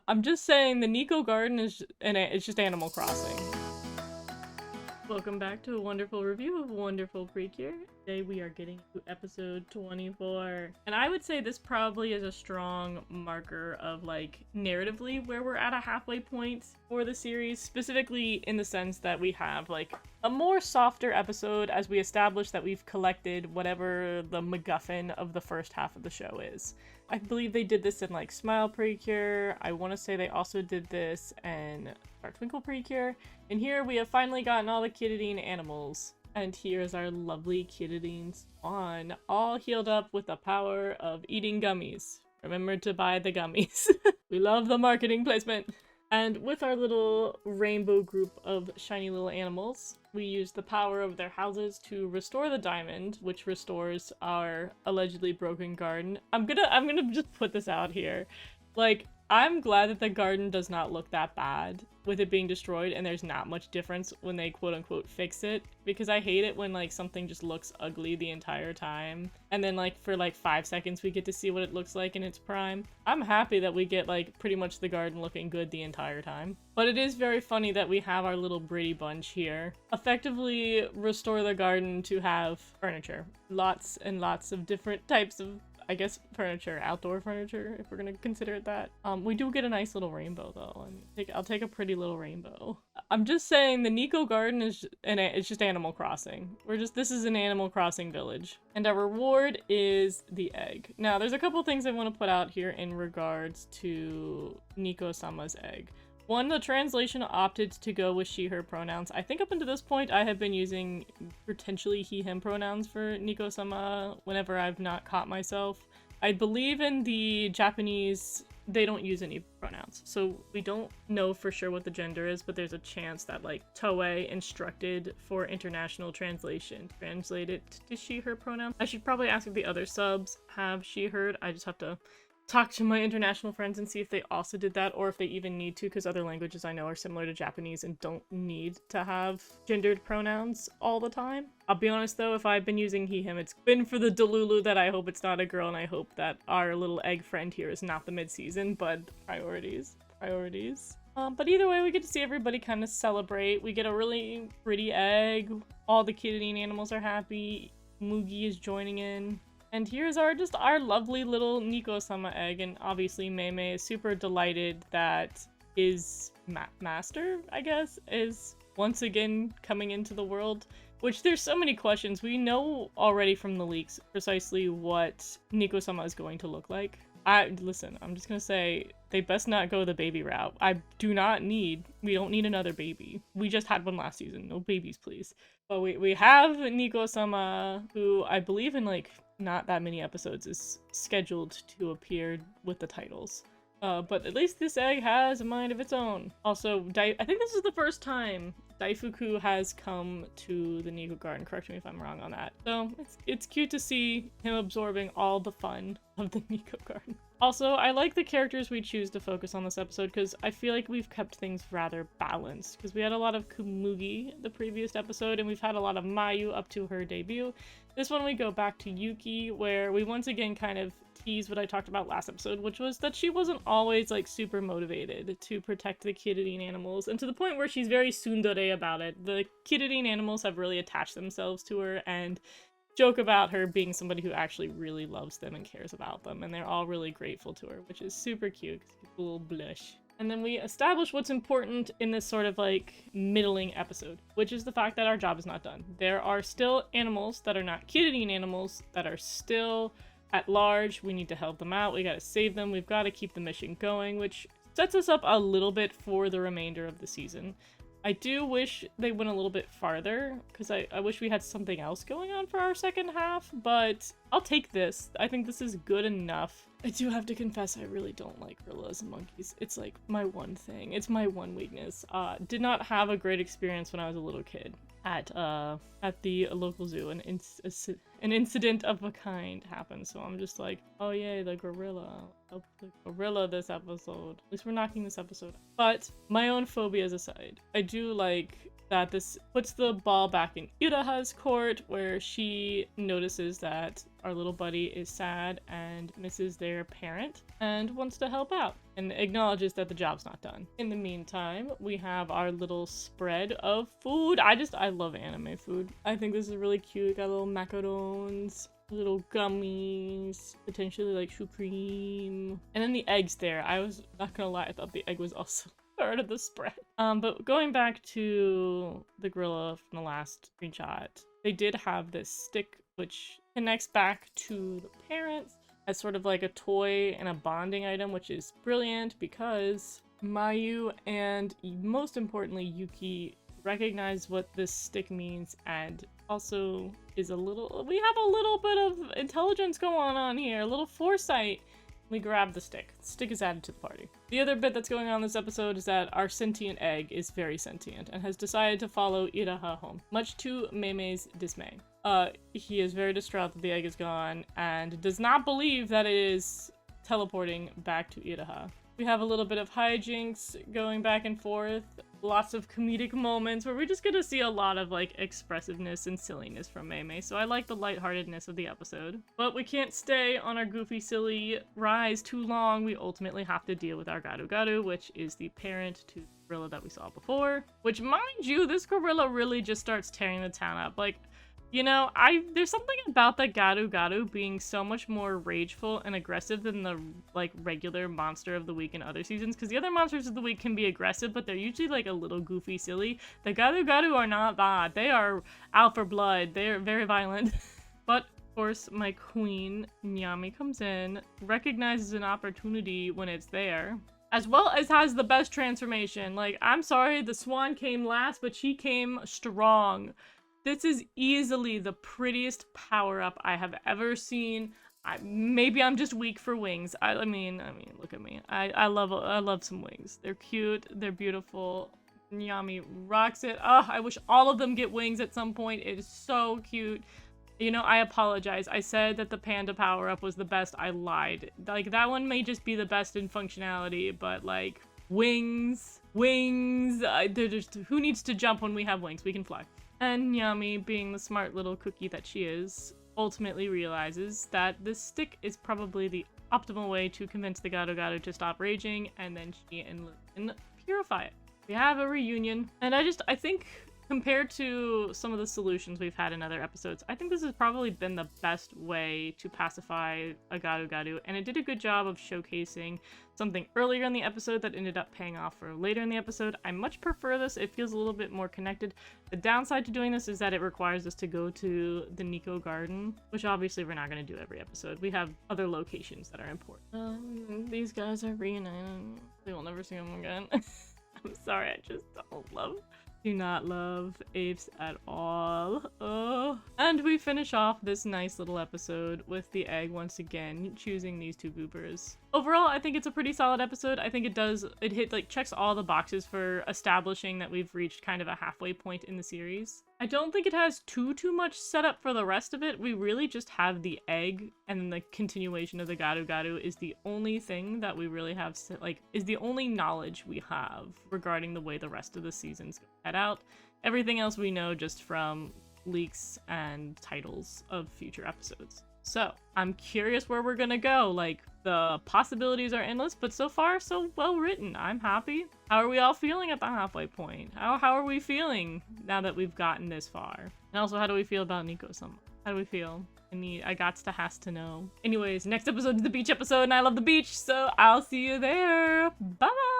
I'm just saying the Nico Garden is it's just Animal Crossing. Welcome back to a wonderful review of Wonderful Precure. Today we are getting to episode 24. And I would say this probably is a strong marker of, like, narratively where we're at a halfway point for the series, specifically in the sense that we have, like, a more softer episode as we establish that we've collected whatever the MacGuffin of the first half of the show is. I believe they did this in, like, Smile Precure. I want to say they also did this in Twinkle Precure. And here we have finally gotten all the Chittadine animals. And here's our lovely Chittadine spawn, all healed up with the power of eating gummies. Remember to buy the gummies. We love the marketing placement. And with our little rainbow group of shiny little animals, we use the power of their houses to restore the diamond, which restores our allegedly broken garden. I'm gonna just put this out here. Like, I'm glad that the garden does not look that bad with it being destroyed, and there's not much difference when they quote-unquote fix it, because I hate it when, like, something just looks ugly the entire time, and then, like, for, like, 5 seconds we get to see what it looks like in its prime. I'm happy that we get, like, pretty much the garden looking good the entire time. But it is very funny that we have our little Brady bunch here. Effectively restore the garden to have furniture. Lots and lots of different types of, I guess, furniture, outdoor furniture, if we're gonna consider it that. We do get a nice little rainbow though, and I'll take a pretty little rainbow. I'm just saying the Nico Garden is it's just Animal Crossing. This is an Animal Crossing village. And our reward is the egg. Now, there's a couple things I want to put out here in regards to Nico-sama's egg. One, the translation opted to go with she/her pronouns. I think up until this point I have been using potentially he/him pronouns for Nico-sama whenever I've not caught myself. I believe in the Japanese they don't use any pronouns, so we don't know for sure what the gender is, but there's a chance that, like, Toei instructed for international translation translate it to she/her pronouns. I should probably ask if the other subs have she/her. I just have to talk to my international friends and see if they also did that, or if they even need to, because other languages I know are similar to Japanese and don't need to have gendered pronouns all the time. I'll be honest though, if I've been using he/him, it's been for the Delulu that I hope it's not a girl, and I hope that our little egg friend here is not the mid-season, but priorities. But either way, we get to see everybody kind of celebrate. We get a really pretty egg. All the Chittadine animals are happy. Mugi is joining in. And here's our lovely little Nico-sama egg, and obviously Mei is super delighted that his master, I guess, is once again coming into the world, which there's so many questions. We know already from the leaks precisely what Nico-sama is going to look like. Listen, I'm just gonna say, they best not go the baby route. We don't need another baby. We just had one last season. No babies, please. But we have Nico-sama, who I believe in, like, not that many episodes is scheduled to appear with the titles. But at least this egg has a mind of its own. Also, I think this is the first time Daifuku has come to the Nico Garden. Correct me if I'm wrong on that. So it's cute to see him absorbing all the fun of the Nico Garden. Also, I like the characters we choose to focus on this episode, because I feel like we've kept things rather balanced, because we had a lot of Kumugi the previous episode, and we've had a lot of Mayu up to her debut. This one we go back to Yuki, where we once again kind of tease what I talked about last episode, which was that she wasn't always, like, super motivated to protect the Chittadine animals, and to the point where she's very tsundere about it. The Chittadine animals have really attached themselves to her and joke about her being somebody who actually really loves them and cares about them, and they're all really grateful to her, which is super cute. A little blush. And then we establish what's important in this sort of, like, middling episode, which is the fact that our job is not done. There are still animals that are not Chittadine animals that are still at large. We need to help them out. We gotta save them. We've got to keep the mission going, which sets us up a little bit for the remainder of the season. I do wish they went a little bit farther, because I wish we had something else going on for our second half, but I'll take this. I think this is good enough. I do have to confess, I really don't like gorillas and monkeys. It's like my one thing. It's my one weakness. Did not have a great experience when I was a little kid at the local zoo. An incident of a kind happened, so I'm just like, oh yay, the gorilla. Help the gorilla this episode. At least we're knocking this episode out. But my own phobias aside, I do like that this puts the ball back in Iraha's court, where she notices that our little buddy is sad and misses their parent and wants to help out and acknowledges that the job's not done. In the meantime, we have our little spread of food. I love anime food. I think this is really cute. Got little macarons, little gummies, potentially like shoe cream, and then the eggs there. I was not gonna lie, I thought the egg was also part of the spread. But going back to the gorilla from the last screenshot, they did have this stick which connects back to the parents as sort of like a toy and a bonding item, which is brilliant because Mayu and most importantly Yuki recognize what this stick means and also is we have a little bit of intelligence going on here, a little foresight. We grab the stick. The stick is added to the party. The other bit that's going on in this episode is that our sentient egg is very sentient and has decided to follow Iraha home, much to Mei's dismay. He is very distraught that the egg is gone and does not believe that it is teleporting back to Iraha. We have a little bit of hijinks going back and forth, lots of comedic moments where we just get to see a lot of like expressiveness and silliness from Mei, so I like the lightheartedness of the episode. But we can't stay on our goofy, silly rise too long. We ultimately have to deal with our Garu, which is the parent to the gorilla that we saw before. Which, mind you, this gorilla really just starts tearing the town up. Like, you know, there's something about the Garu being so much more rageful and aggressive than the, like, regular monster of the week in other seasons, because the other monsters of the week can be aggressive, but they're usually, like, a little goofy, silly. The Garu are not that. They are out for blood. They're very violent. But, of course, my queen, Nyami, comes in, recognizes an opportunity when it's there, as well as has the best transformation. Like, I'm sorry, the swan came last, but she came strong. This is easily the prettiest power-up I have ever seen. Maybe I'm just weak for wings. I mean, look at me. I love some wings. They're cute. They're beautiful. Nyami rocks it. Oh, I wish all of them get wings at some point. It is so cute. You know, I apologize. I said that the panda power-up was the best. I lied. Like, that one may just be the best in functionality, but, like, wings. Who needs to jump when we have wings? We can fly. And Nyami, being the smart little cookie that she is, ultimately realizes that this stick is probably the optimal way to convince the Garu to stop raging, and then she and Lin purify it. We have a reunion, and I think, compared to some of the solutions we've had in other episodes, I think this has probably been the best way to pacify a Garu, and it did a good job of showcasing something earlier in the episode that ended up paying off for later in the episode. I much prefer this. It feels a little bit more connected. The downside to doing this is that it requires us to go to the Nico Garden, which obviously we're not going to do every episode. We have other locations that are important. These guys are reunited. We will never see them again. I'm sorry, I just do not love apes at all. Oh. And we finish off this nice little episode with the egg once again choosing these two goobers. Overall, I think it's a pretty solid episode. I think it checks all the boxes for establishing that we've reached kind of a halfway point in the series. I don't think it has too much setup for the rest of it. We really just have the egg, and then the continuation of the Garu is the only thing that we really have, is the only knowledge we have regarding the way the rest of the season's gonna head out. Everything else we know just from leaks and titles of future episodes. So, I'm curious where we're gonna go. Like, the possibilities are endless, but so far, so well written. I'm happy. How are we all feeling at the halfway point? How are we feeling now that we've gotten this far? And also, how do we feel about Nico-sama? How do we feel? Has to know. Anyways, next episode is the beach episode, and I love the beach, so I'll see you there. Bye!